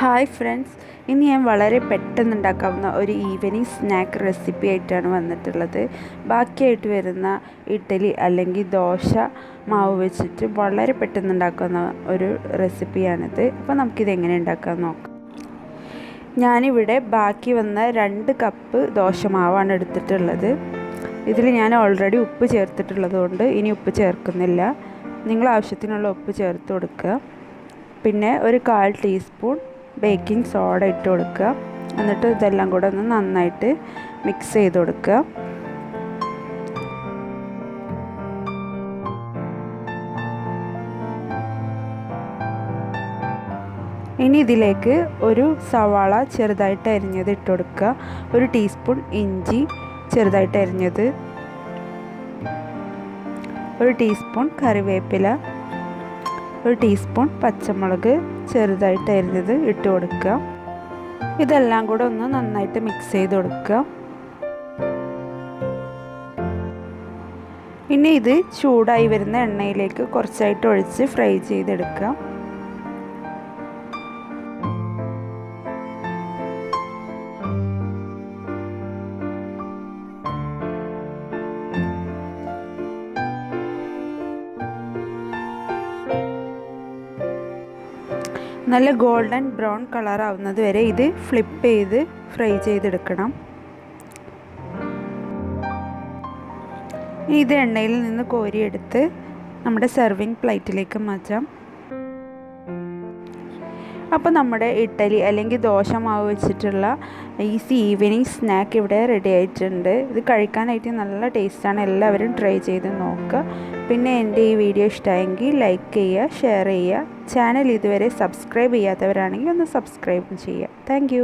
Hi friends, ഇന്ന് ഞാൻ വളരെ പെട്ടെന്ന് ഉണ്ടാക്കാവുന്ന ഒരു ഈവനിങ് സ്നാക്ക് റെസിപ്പി ആയിട്ടാണ് വന്നിട്ടുള്ളത്. ബാക്കിയായിട്ട് വരുന്ന ഇഡ്ഡലി അല്ലെങ്കിൽ ദോശ മാവ് വെച്ചിട്ട് വളരെ പെട്ടെന്ന് ഉണ്ടാക്കുന്ന ഒരു റെസിപ്പിയാണിത്. അപ്പോൾ നമുക്കിത് എങ്ങനെ ഉണ്ടാക്കാമെന്ന് നോക്കാം. ഞാനിവിടെ ബാക്കി വന്ന 2 കപ്പ് ദോശമാവാണ് എടുത്തിട്ടുള്ളത്. ഇതിൽ ഞാൻ ഓൾറെഡി ഉപ്പ് ചേർത്തിട്ടുള്ളത് കൊണ്ട് ഇനി ഉപ്പ് ചേർക്കുന്നില്ല. നിങ്ങൾ ആവശ്യത്തിനുള്ള ഉപ്പ് ചേർത്ത് കൊടുക്കുക. പിന്നെ ഒരു 1/4 ടീസ്പൂൺ ബേക്കിംഗ് സോഡ ഇട്ട് കൊടുക്കുക. എന്നിട്ട് ഇതെല്ലാം കൂടെ ഒന്ന് നന്നായിട്ട് മിക്സ് ചെയ്ത് കൊടുക്കുക. ഇനി ഇതിലേക്ക് ഒരു സവാള ചെറുതായിട്ട് അരിഞ്ഞത് ഇട്ട് കൊടുക്കുക. 1 ടീസ്പൂൺ ഇഞ്ചി ചെറുതായിട്ട് അരിഞ്ഞത്, 1 ടീസ്പൂൺ കറിവേപ്പില, 1 ടീസ്പൂൺ പച്ചമുളക് ചെറുതായിട്ട് അരിഞ്ഞത് ഇട്ട് കൊടുക്കുക. ഇതെല്ലാം കൂടെ ഒന്ന് നന്നായിട്ട് മിക്സ് ചെയ്ത് കൊടുക്കുക. ഇനി ഇത് ചൂടായി വരുന്ന എണ്ണയിലേക്ക് കുറച്ചായിട്ട് ഒഴിച്ച് ഫ്രൈ ചെയ്തെടുക്കുക. നല്ല ഗോൾഡൻ ബ്രൗൺ കളർ ആവുന്നത് വരെ ഇത് ഫ്ലിപ്പ് ചെയ്ത് ഫ്രൈ ചെയ്തെടുക്കണം. ഇത് എണ്ണയിൽ നിന്ന് കോരിയെടുത്ത് നമ്മുടെ സെർവിങ് പ്ലേറ്റിലേക്ക് മാറ്റാം. അപ്പോൾ നമ്മുടെ ഇഡ്ഡലി അല്ലെങ്കിൽ ദോശ മാവ് വെച്ചിട്ടുള്ള ഈസി ഈവനിങ് സ്നാക്ക് ഇവിടെ റെഡി ആയിട്ടുണ്ട്. ഇത് കഴിക്കാനായിട്ട് നല്ല ടേസ്റ്റാണ്. എല്ലാവരും ട്രൈ ചെയ്ത് നോക്കുക. പിന്നെ എൻ്റെ ഈ വീഡിയോ ഇഷ്ടമായെങ്കിൽ ലൈക്ക് ചെയ്യുക, ഷെയർ ചെയ്യുക. ചാനൽ ഇതുവരെ സബ്സ്ക്രൈബ് ചെയ്യാത്തവരാണെങ്കിൽ ഒന്ന് സബ്സ്ക്രൈബ് ചെയ്യുക. താങ്ക്